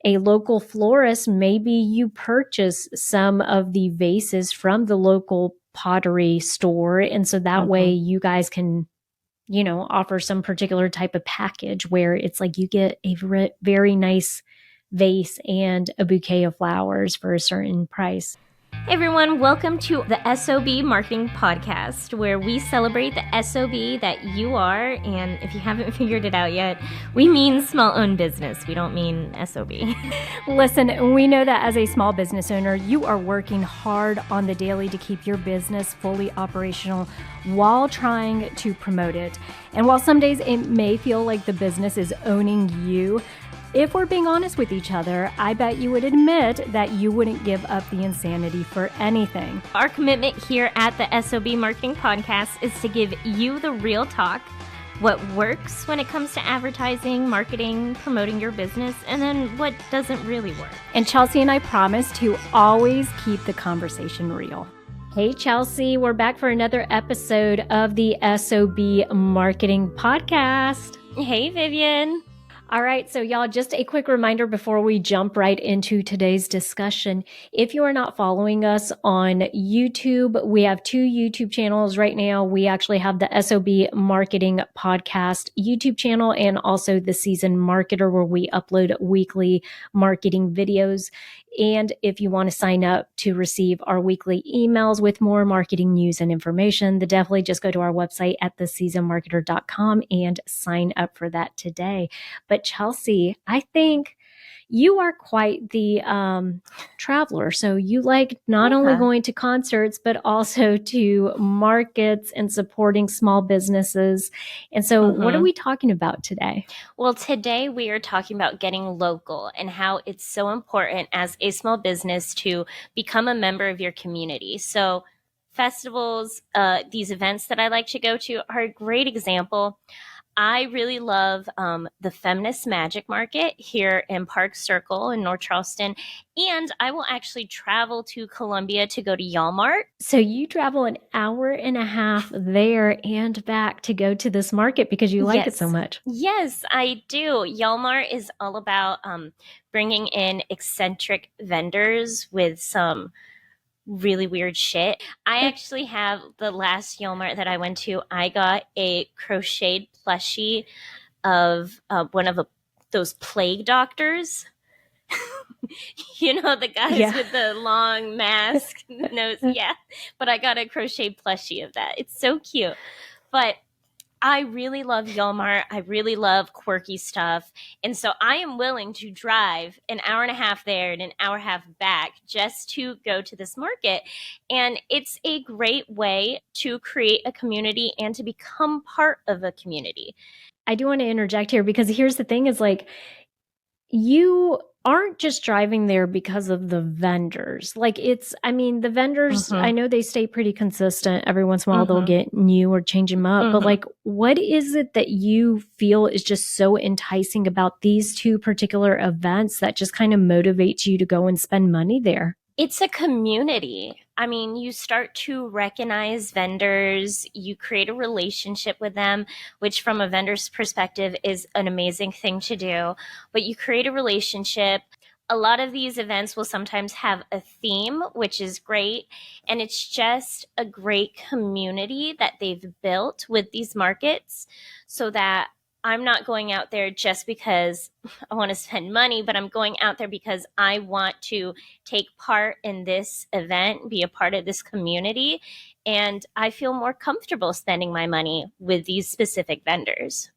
a local florist, maybe you purchase some of the vases from the local pottery store. And so that way you guys can, offer some particular type of package where it's like you get a very nice vase and a bouquet of flowers for a certain price. Hey everyone, welcome to the S.O.B Marketing Podcast, where we celebrate the S.O.B that you are, and if you haven't figured it out yet, we mean small-owned business. We don't mean S.O.B. Listen, we know that as a small business owner, you are working hard on the daily to keep your business fully operational while trying to promote it. And while some days it may feel like the business is owning you, if we're being honest with each other, I bet you would admit that you wouldn't give up the insanity for anything. Our commitment here at the S.O.B Marketing Podcast is to give you the real talk, what works when it comes to advertising, marketing, promoting your business, and then what doesn't really work. And Chelsea and I promise to always keep the conversation real. Hey, Chelsea, we're back for another episode of the S.O.B Marketing Podcast. Hey, Vivian. All right, so y'all, just a quick reminder before we jump right into today's discussion. If you are not following us on YouTube, we have two YouTube channels right now. We actually have the S.O.B Marketing Podcast YouTube channel and also the Seasoned Marketer, where we upload weekly marketing videos. And if you want to sign up to receive our weekly emails with more marketing news and information, then definitely just go to our website at theseasonedmarketer.com and sign up for that today. But Chelsea, I think you are quite the traveler. So you like not only going to concerts, but also to markets and supporting small businesses. And so what are we talking about today? Well, today we are talking about getting local and how it's so important as a small business to become a member of your community. So festivals, these events that I like to go to are a great example. I really love the Feminist Magic Market here in Park Circle in North Charleston, and I will actually travel to Columbia to go to Walmart. So you travel an hour and a half there and back to go to this market because you like it so much. Yes, I do. Walmart is all about bringing in eccentric vendors with some really weird shit. I actually have the last Walmart that I went to. I got a crocheted plushie of one of those plague doctors. The guys with the long mask nose. Yeah, but I got a crocheted plushie of that. It's so cute. But I really love Walmart. I really love quirky stuff. And so I am willing to drive an hour and a half there and an hour and a half back just to go to this market. And it's a great way to create a community and to become part of a community. I do want to interject here because here's the thing is like, you aren't just driving there because of the vendors. The vendors, I know they stay pretty consistent. Every once in a while they'll get new or change them up. But like, what is it that you feel is just so enticing about these two particular events that just kind of motivates you to go and spend money there? It's a community. I mean, you start to recognize vendors, you create a relationship with them, which from a vendor's perspective is an amazing thing to do. But you create a relationship. A lot of these events will sometimes have a theme, which is great. And it's just a great community that they've built with these markets so that I'm not going out there just because I want to spend money, but I'm going out there because I want to take part in this event, be a part of this community, and I feel more comfortable spending my money with these specific vendors.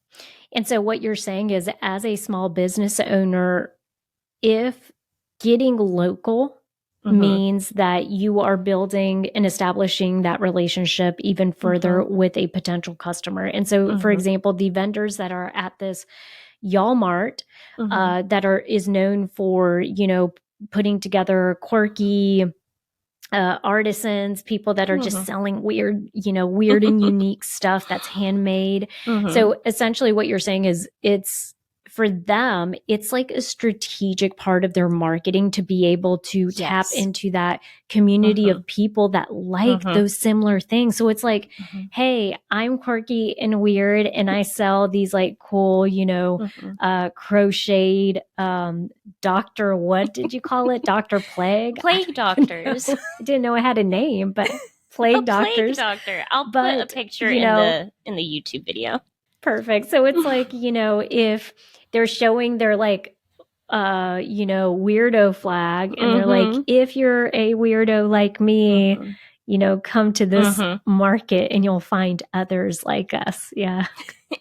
And so what you're saying is, as a small business owner, if getting local means that you are building and establishing that relationship even further with a potential customer. And so, for example, the vendors that are at this Walmart that is known for, putting together quirky artisans, people that are just selling weird and unique stuff that's handmade. So essentially what you're saying is it's for them, it's like a strategic part of their marketing to be able to tap Yes. into that community Mm-hmm. of people that like Mm-hmm. those similar things. So it's like, Mm-hmm. hey, I'm quirky and weird, and I sell these like cool, Mm-hmm. crocheted, Dr. What did you call it? Dr. Plague? I Plague don't even doctors. know. I didn't know it had a name, but The plague plague doctors. doctor. I'll put a But, picture in the YouTube video. perfect. So it's like, if they're showing their like weirdo flag, and they're like, Mm-hmm. if you're a weirdo like me, Mm-hmm. come to this Mm-hmm. market and you'll find others like us. Yeah.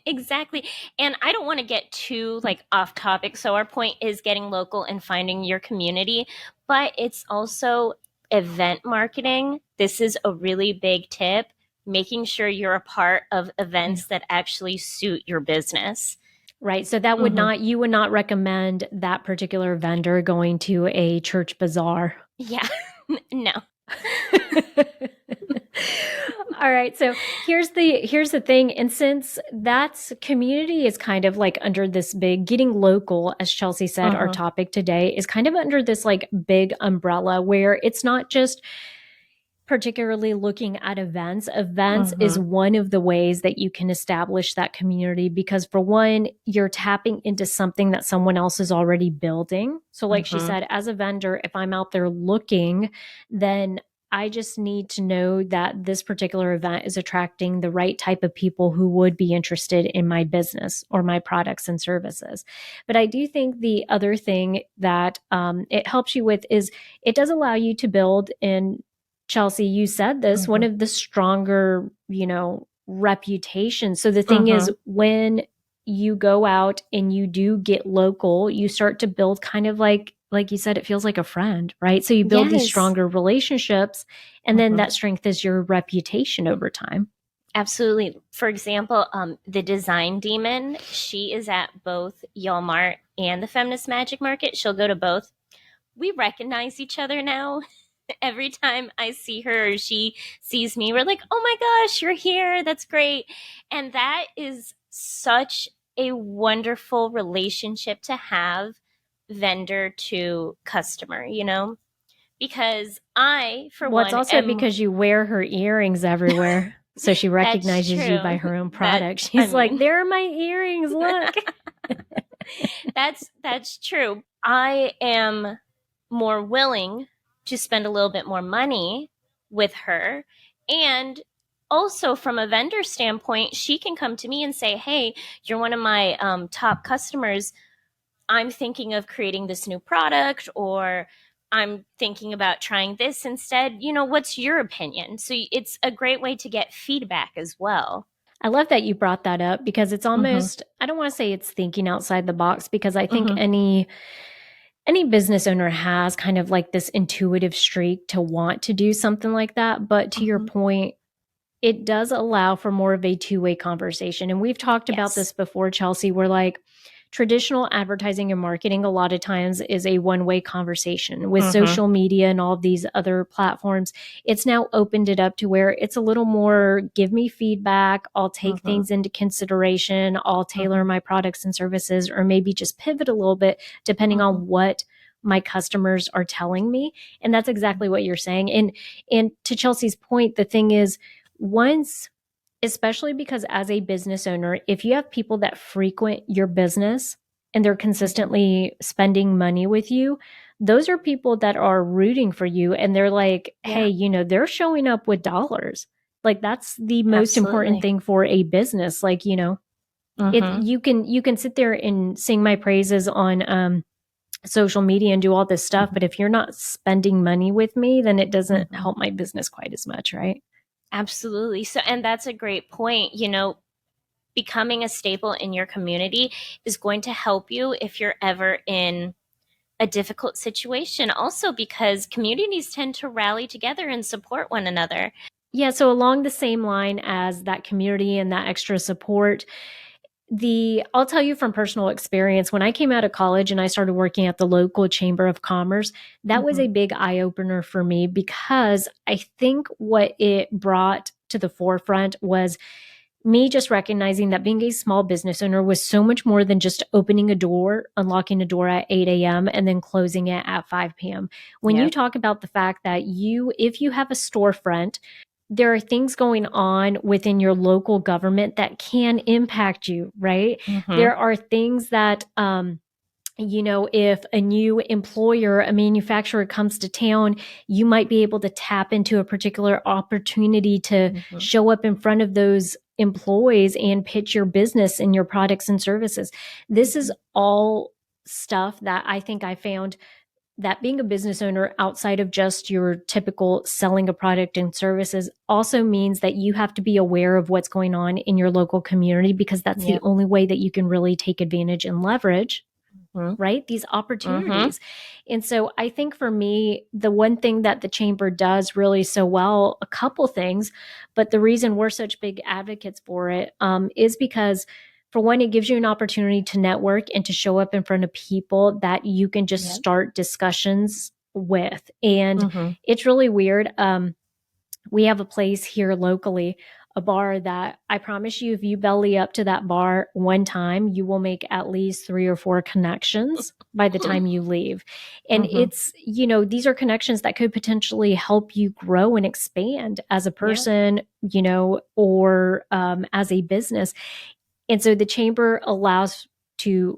Exactly. And I don't want to get too like off topic. So our point is getting local and finding your community, but it's also event marketing. This is a really big tip, making sure you're a part of Yeah. events that actually suit your business. Right. So that Mm-hmm. you would not recommend that particular vendor going to a church bazaar. Yeah. No. All right. So here's the thing. And since that's community is kind of like under this big getting local, as Chelsea said, our Mm-hmm. topic today is kind of under this like big umbrella where it's not just particularly looking at events. Events is Mm-hmm. one of the ways that you can establish that community because, for one, you're tapping into something that someone else is already building. So, like she Mm-hmm. said, as a vendor, if I'm out there looking, then I just need to know that this particular event is attracting the right type of people who would be interested in my business or my products and services. But I do think the other thing that it helps you with is it does allow you to build in. Chelsea, you said this, one Mm-hmm. of the stronger, reputations. So the thing is, Mm-hmm. when you go out and you do get local, you start to build kind of like you said, it feels like a friend, right? So you build these Yes. stronger relationships, and then Mm-hmm. that strengthens your reputation over time. Absolutely. For example, the Design Demon, she is at both Y'all Mart and the Feminist Magic Market. She'll go to both. We recognize each other now. Every time I see her or she sees me, we're like, oh my gosh, you're here. That's great. And that is such a wonderful relationship to have, vendor to customer, Because I, for Well, it's one, also am. because you wear her earrings everywhere. So she That's recognizes you by true. her own That, product. I She's like, mean, there are my earrings. Look. that's true. I am more willing to spend a little bit more money with her. And also, from a vendor standpoint, she can come to me and say, hey, you're one of my top customers. I'm thinking of creating this new product, or I'm thinking about trying this instead. What's your opinion? So it's a great way to get feedback as well. I love that you brought that up because it's Mm-hmm. almost, I don't want to say it's thinking outside the box, because I think Mm-hmm. any business owner has kind of like this intuitive streak to want to do something like that. But to your Mm-hmm. point, it does allow for more of a two-way conversation. And we've talked about Yes. this before, Chelsea, where like traditional advertising and marketing a lot of times is a one-way conversation. With Mm-hmm. social media and all of these other platforms, it's now opened it up to where it's a little more give me feedback, I'll take Mm-hmm. things into consideration, I'll tailor Mm-hmm. my products and services, or maybe just pivot a little bit depending Mm-hmm. on what my customers are telling me. And that's exactly what you're saying. And to Chelsea's point, the thing is, once, especially because as a business owner, if you have people that frequent your business and they're Mm-hmm. consistently spending money with you, those are people that are rooting for you, and they're like, Yeah, hey, they're showing up with dollars. Like, that's the most important absolutely. thing for a business. Like, it Mm-hmm. you can sit there and sing my praises on social media and do all this stuff, Mm-hmm. but if you're not spending money with me, then it doesn't Mm-hmm. help my business quite as much, right? Absolutely. So, and that's a great point. Becoming a staple in your community is going to help you if you're ever in a difficult situation. Also, because communities tend to rally together and support one another. Yeah, so along the same line as that community and that extra support, I'll tell you from personal experience, when I came out of college and I started working at the local chamber of commerce, that was Mm-hmm. a big eye opener for me, because I think what it brought to the forefront was me just recognizing that being a small business owner was so much more than just opening a door, unlocking a door at 8 a.m., and then closing it at 5 p.m. When you Yep. talk about the fact that if you have a storefront, there are things going on within your local government that can impact you, right? Mm-hmm. There are things that, if a new employer, a manufacturer comes to town, you might be able to tap into a particular opportunity to Mm-hmm. show up in front of those employees and pitch your business and your products and services. This is all stuff that I think I found that being a business owner outside of just your typical selling a product and services also means that you have to be aware of what's going on in your local community, because that's the Yep. only way that you can really take advantage and leverage, Mm-hmm. right, these Mm-hmm. opportunities. And so I think for me, the one thing that the chamber does really so well, a couple things, but the reason we're such big advocates for it, is because, for one, it gives you an opportunity to network and to show up in front of people that you can just Yep. start discussions with. And Mm-hmm. it's really weird. We have a place here locally, a bar that I promise you, if you belly up to that bar one time, you will make at least 3 or 4 connections by the time you leave. And Mm-hmm. it's, these are connections that could potentially help you grow and expand as a Yep. person, or as a business. And so the chamber allows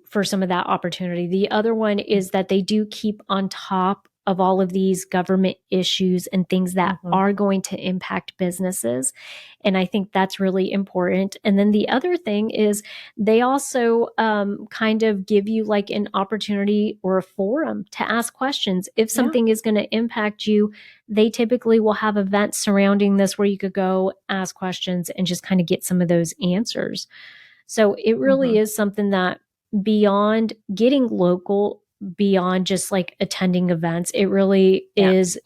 for some of that opportunity. The other one is that they do keep on top of all of these government issues and things that Mm-hmm. are going to impact businesses. And I think that's really important. And then the other thing is they also kind of give you like an opportunity or a forum to ask questions. If Yeah. something is going to impact you, they typically will have events surrounding this where you could go ask questions and just kind of get some of those answers. So it Mm-hmm. really is something that, beyond getting local, beyond just like attending events, it really Yeah. is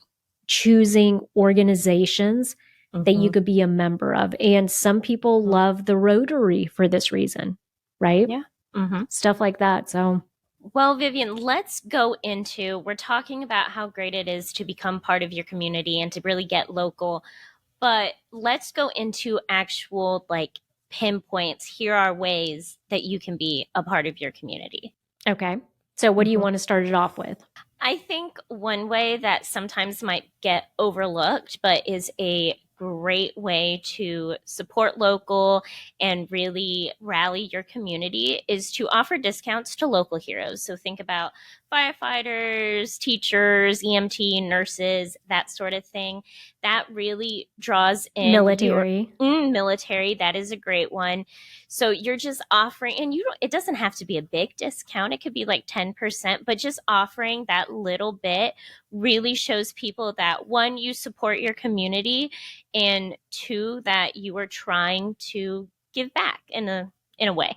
choosing organizations that you Mm-hmm. could be a member of. And some people Mm-hmm. love the Rotary for this reason, right? Yeah. Mm-hmm. Stuff like that. So, Well, Vivian, let's go into, we're talking about how great it is to become part of your community and to really get local, but let's go into actual like pinpoints. Here are ways that you can be a part of your community. okay. So, what do you Mm-hmm. want to start it off with? I think one way that sometimes might get overlooked, but is a great way to support local and really rally your community, is to offer discounts to local heroes. So think about firefighters, teachers, EMT, nurses, that sort of thing. That really draws in your Military. military. That is a great one. So you're just offering, and you don't, it doesn't have to be a big discount. It could be like 10%, but just offering that little bit really shows people that, one, you support your community, and two, that you are trying to give back in a way.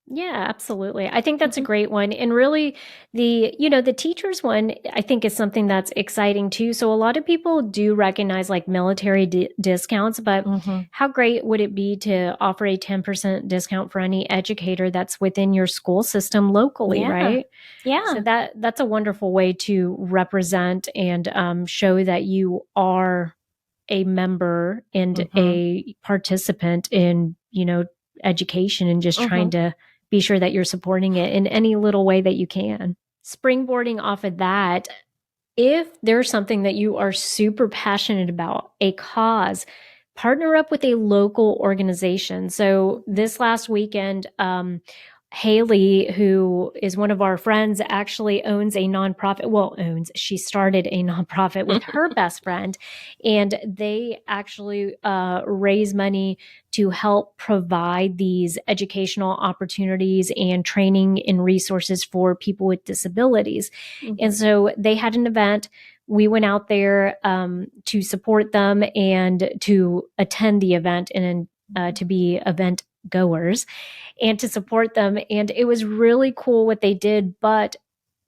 Yeah, absolutely. I think that's a Mm-hmm. great one. And really, the teachers one, I think, is something that's exciting too. So a lot of people do recognize like military discounts, but Mm-hmm. how great would it be to offer a 10% discount for any educator that's within your school system locally, Yeah. right? So Yeah. that's a wonderful way to represent and show that you are a member and Mm-hmm. a participant in, education, and just trying Mm-hmm. to be sure that you're supporting it in any little way that you can. Springboarding off of that, if there's something that you are super passionate about, a cause, partner up with a local organization. So this last weekend, Haley, who is one of our friends, actually owns a nonprofit. Well, she started a nonprofit with her best friend, and they actually raise money to help provide these educational opportunities and training and resources for people with disabilities. And Mm-hmm. so they had an event. We went out there to support them and to attend the event, and to be event goers and to support them. And it was really cool what they did. But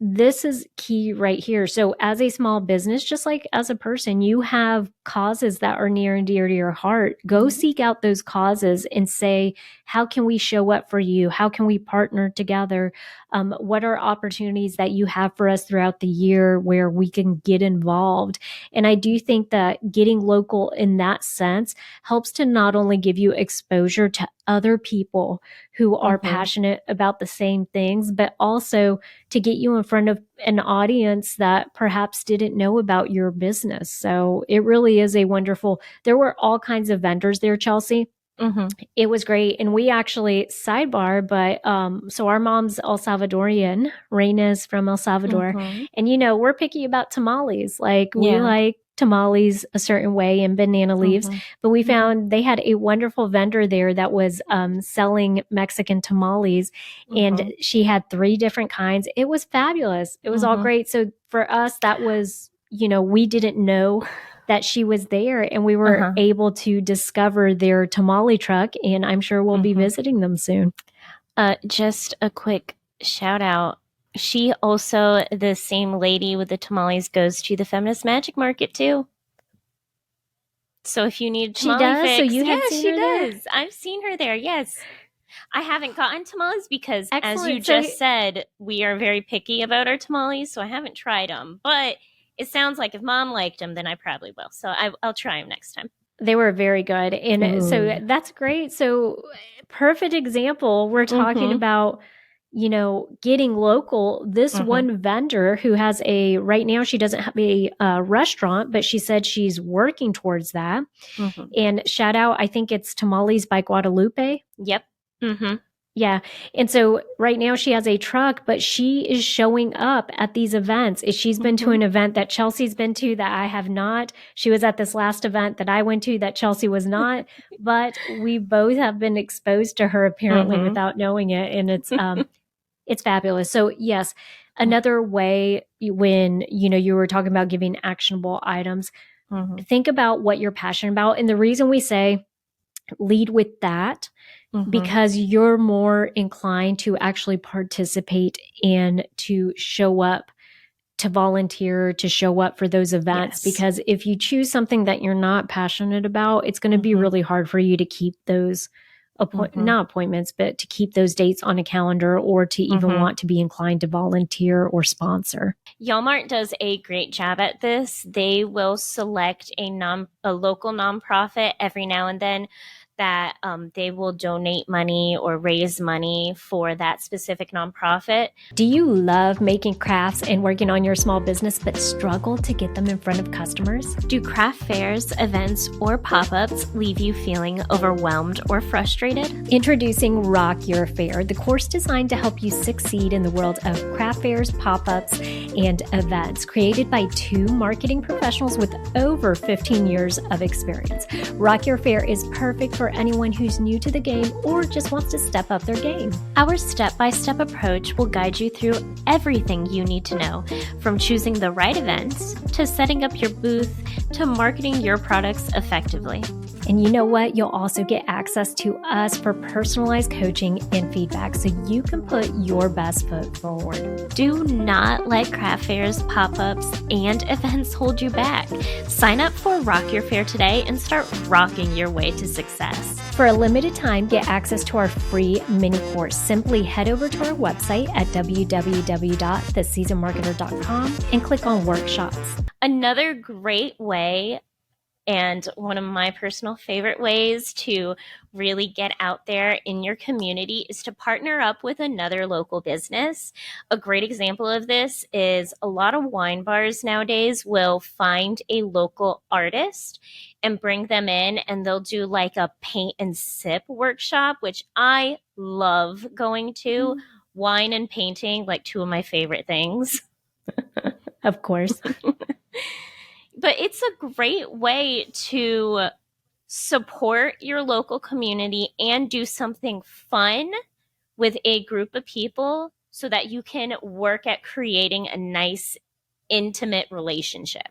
this is key right here. So, as a small business, just like as a person, you have causes that are near and dear to your heart, go seek out those causes and say, how can we show up for you? How can we partner together? What are opportunities that you have for us throughout the year where we can get involved? And I do think that getting local in that sense helps to not only give you exposure to other people who are passionate about the same things, but also to get you in front of an audience that perhaps didn't know about your business. So it really is a wonderful, there were all kinds of vendors there, Chelsea. It was great. And we actually, sidebar, but so our mom's El Salvadorian, Reina's from El Salvador. And, you know, we're picky about tamales. Like we like tamales a certain way and banana leaves. But we found they had a wonderful vendor there that was selling Mexican tamales. And she had 3 different kinds. It was fabulous. It was all great. So for us, that was, you know, we didn't know that she was there, and we were able to discover their tamale truck, and I'm sure we'll be visiting them soon. Just a quick shout out. She also, the same lady with the tamales, goes to the Feminist Magic Market too. So if you need tamale fix, so you have seen her there? I've seen her there. Yes. I haven't gotten tamales because, as you So- just said, we are very picky about our tamales, so I haven't tried them. But it sounds like if Mom liked them, then I probably will. So I'll try them next time. They were very good. And so that's great. So perfect example. We're talking about, you know, getting local. This one vendor who has right now she doesn't have a restaurant, but she said she's working towards that. And shout out, I think it's Tamales by Guadalupe. Yep. Yeah. And so right now she has a truck, but she is showing up at these events. She's been to an event that Chelsea's been to that I have not. She was at this last event that I went to that Chelsea was not, but we both have been exposed to her apparently without knowing it. And it's fabulous. So yes, another way when, you know, you were talking about giving actionable items, think about what you're passionate about. And the reason we say lead with that, because you're more inclined to actually participate and to show up, to volunteer, to show up for those events. Because if you choose something that you're not passionate about, it's going to be really hard for you to keep those not appointments, but to keep those dates on a calendar, or to even want to be inclined to volunteer or sponsor. Y'allmart does a great job at this. They will select a local nonprofit every now and then that they will donate money or raise money for that specific nonprofit. Do you love making crafts and working on your small business but struggle to get them in front of customers? Do craft fairs, events, or pop-ups leave you feeling overwhelmed or frustrated? Introducing Rock Your Fair, the course designed to help you succeed in the world of craft fairs, pop-ups, and events, created by 2 marketing professionals with over 15 years of experience. Rock Your Fair is perfect for anyone who's new to the game or just wants to step up their game. Our step-by-step approach will guide you through everything you need to know, from choosing the right events, to setting up your booth, to marketing your products effectively. And you know what? You'll also get access to us for personalized coaching and feedback so you can put your best foot forward. Do not let craft fairs, pop-ups, and events hold you back. Sign up for Rock Your Fair today and start rocking your way to success. For a limited time, get access to our free mini course. Simply head over to our website at www.theseasonmarketer.com and click on workshops. Another great way, and one of my personal favorite ways to really get out there in your community, is to partner up with another local business. A great example of this is a lot of wine bars nowadays will find a local artist and bring them in, and they'll do like a paint and sip workshop, which I love going to. Wine and painting, like 2 of my favorite things. Of course. But it's a great way to support your local community and do something fun with a group of people so that you can work at creating a nice, intimate relationship.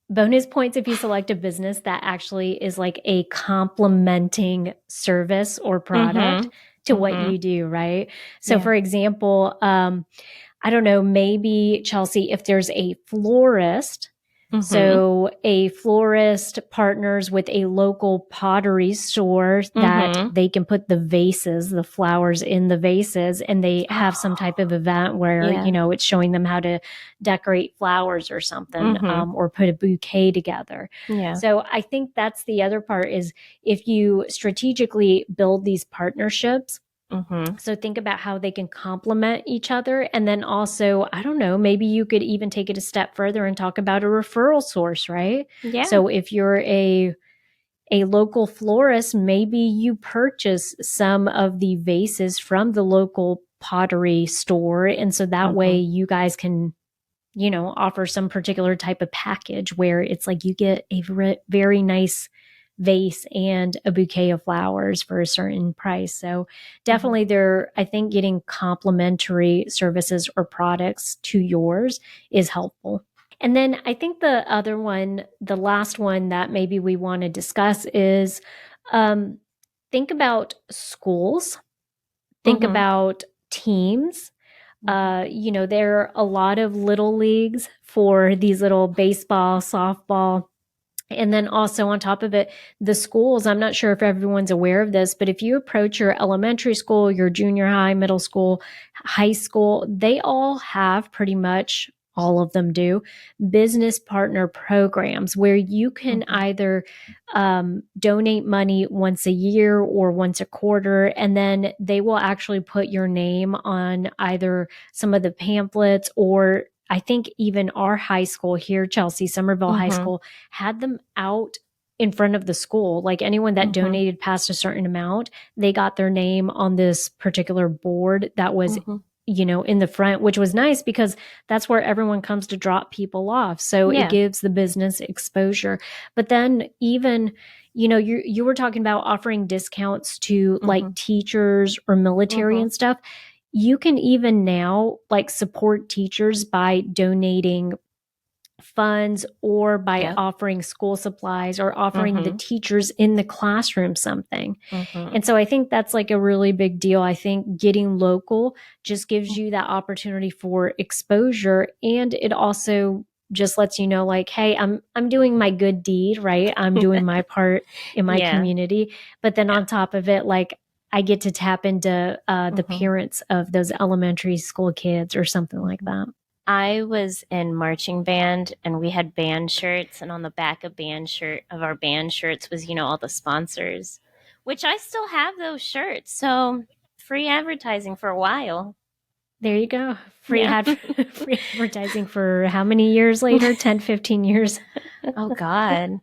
Bonus points if you select a business that actually is like a complementing service or product to what you do, right? So for example, I don't know, maybe Chelsea, if there's a florist So a florist partners with a local pottery store that they can put the vases, the flowers in the vases, and they have some type of event where, you know, it's showing them how to decorate flowers or something, or put a bouquet together. Yeah. So I think that's the other part is if you strategically build these partnerships, so think about how they can complement each other. And then also, I don't know, maybe you could even take it a step further and talk about a referral source, right? Yeah. So if you're a local florist, maybe you purchase some of the vases from the local pottery store. And so that way you guys can, you know, offer some particular type of package where it's like you get a very nice vase and a bouquet of flowers for a certain price. So definitely they're, I think getting complementary services or products to yours is helpful. And then I think the other one, the last one that maybe we want to discuss is think about schools, think about teams. You know, there are a lot of little leagues for these little baseball, softball. And then also on top of it, the schools, I'm not sure if everyone's aware of this, but if you approach your elementary school, your junior high, middle school, high school, they all have pretty much, all of them do, business partner programs where you can either donate money once a year or once a quarter, and then they will actually put your name on either some of the pamphlets, or I think even our high school here, Chelsea, Somerville High School, had them out in front of the school. Like anyone that donated past a certain amount, they got their name on this particular board that was, you know, in the front, which was nice because that's where everyone comes to drop people off. So it gives the business exposure. But then even, you know, you were talking about offering discounts to like teachers or military and stuff. You can even now like support teachers by donating funds or by offering school supplies or offering the teachers in the classroom something. And so I think that's like a really big deal. I think getting local just gives you that opportunity for exposure, and it also just lets you know like, hey, I'm doing my good deed, right? I'm doing my part in my community. But then on top of it, like I get to tap into the parents of those elementary school kids or something like that. I was in marching band and we had band shirts, and on the back of our band shirts was, you know, all the sponsors, which I still have those shirts. So free advertising for a while. There you go. Free advertising for how many years later? 10, 15 years. Oh God.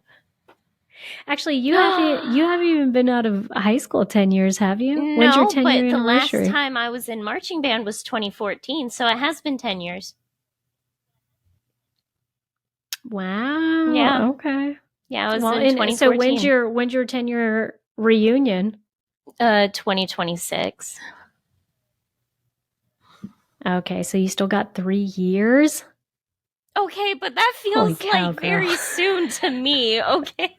Actually, you haven't even been out of high school 10 years, have you? No, when's your 10-year but the anniversary? last time I was in marching band was 2014, so it has been 10 years. Wow. Yeah. Okay. Yeah, I was in 2014. So when's your 10-year reunion? 2026. Okay, so you still got 3 years? Okay, but that feels like very soon to me, okay?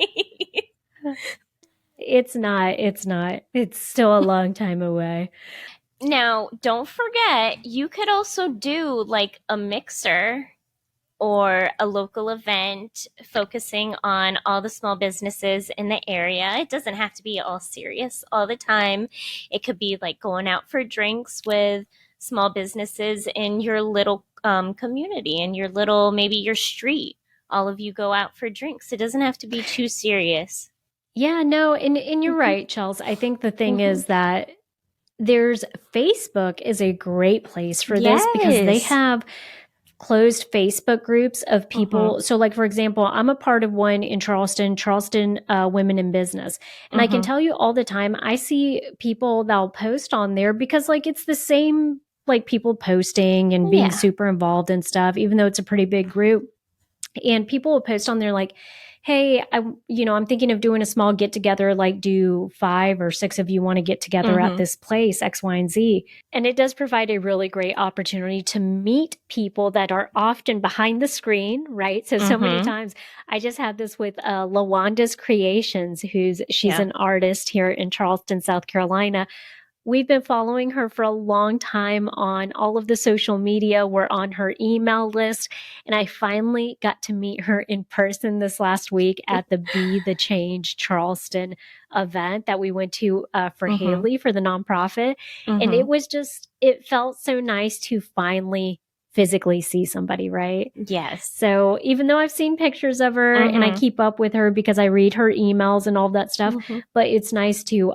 It's not. It's still a long time away. Now, don't forget, you could also do like a mixer or a local event focusing on all the small businesses in the area. It doesn't have to be all serious all the time. It could be like going out for drinks with small businesses in your little community, in your little, maybe your street. All of you go out for drinks. It doesn't have to be too serious. Yeah, no, and you're right, Chelsea. I think the thing is that Facebook is a great place for this because they have closed Facebook groups of people. So like, for example, I'm a part of one in Charleston Women in Business. And I can tell you all the time, I see people that'll post on there because like, it's the same, like people posting and being super involved and stuff, even though it's a pretty big group. And people will post on there like, hey, I'm thinking of doing a small get together, like do 5 or 6 of you want to get together at this place, X, Y, and Z. And it does provide a really great opportunity to meet people that are often behind the screen, right? So many times I just had this with LaWanda's Creations, she's an artist here in Charleston, South Carolina. we've been following her for a long time on all of the social media. We're on her email list. And I finally got to meet her in person this last week at the Be the Change Charleston event that we went to for Mm-hmm. Haley for the nonprofit. And Mm-hmm. it was just, it felt so nice to finally physically see somebody, right? Yes. So even though I've seen pictures of her and I Mm-hmm. keep up with her because I read her emails and all that stuff, Mm-hmm. but it's nice to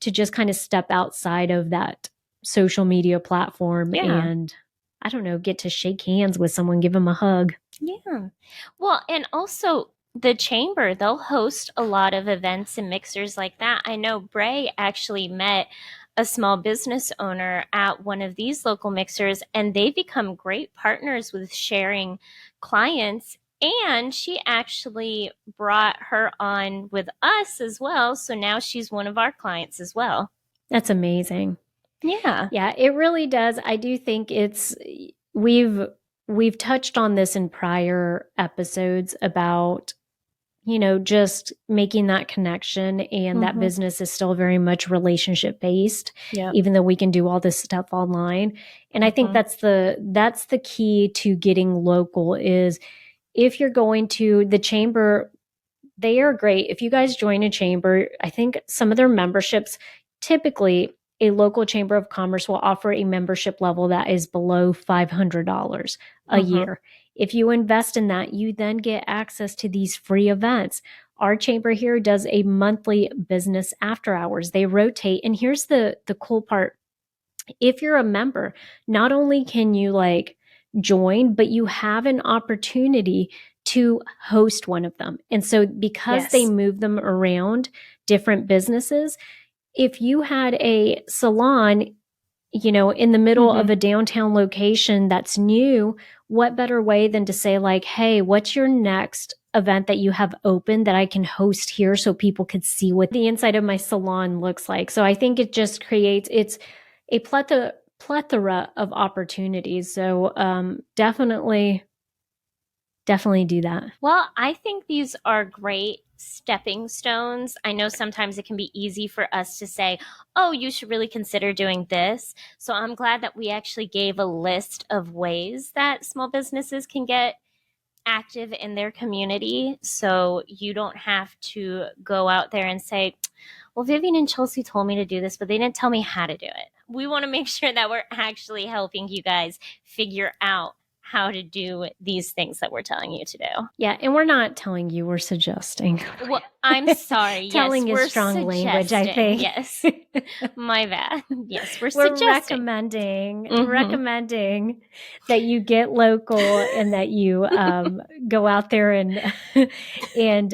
just kind of step outside of that social media platform Yeah. and I don't know, get to shake hands with someone, give them a hug. Yeah. Well, and also the chamber, they'll host a lot of events and mixers like that. I know Bray actually met a small business owner at one of these local mixers, and they become great partners with sharing clients. And she actually brought her on with us as well. So now she's one of our clients as well. That's amazing. Yeah. Yeah, it really does. I do think it's we've we've touched on this in prior episodes about just making that connection and that Mm-hmm. business is still very much relationship based, Yep. even though we can do all this stuff online. And I think Mm-hmm. that's the key to getting local is if you're going to the chamber, they are great. If you guys join a chamber, I think some of their memberships, typically a local chamber of commerce will offer a membership level that is below $500 a Mm-hmm. year. If you invest in that, you then get access to these free events. Our chamber here does a monthly business after hours. They rotate. And here's the cool part. If you're a member, not only can you like join, but you have an opportunity to host one of them. And so because they Yes. move them around different businesses, if you had a salon, in the middle Mm-hmm. of a downtown location that's new, what better way than to say like, "Hey, what's your next event that you have open that I can host here so people could see what the inside of my salon looks like?" So I think it just it's a plethora of opportunities. So definitely do that. Well, I think these are great stepping stones. I know sometimes it can be easy for us to say, oh, you should really consider doing this. So I'm glad that we actually gave a list of ways that small businesses can get active in their community. So you don't have to go out there and say, well, Vivian and Chelsea told me to do this, but they didn't tell me how to do it. We want to make sure that we're actually helping you guys figure out how to do these things that we're telling you to do. Yeah, and we're not telling you, we're suggesting. Well, I'm sorry. Yes, Telling is we're strong language, I suggesting. think. Yes, my bad. Yes, we're We're suggesting. recommending Mm-hmm. recommending that you get local and that you go out there and and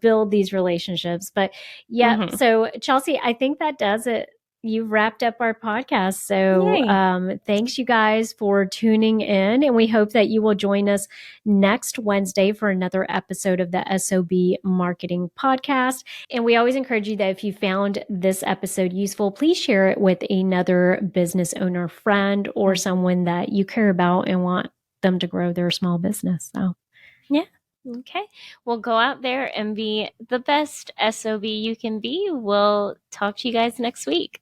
build these relationships. But yeah, Mm-hmm. so Chelsea, I think that does it. You've wrapped up our podcast. So Yay. thanks you guys for tuning in. And we hope that you will join us next Wednesday for another episode of the S.O.B Marketing Podcast. And we always encourage you that if you found this episode useful, please share it with another business owner friend or Mm-hmm. someone that you care about and want them to grow their small business. So, Yeah. Okay. Well, go out there and be the best SOB you can be. We'll talk to you guys next week.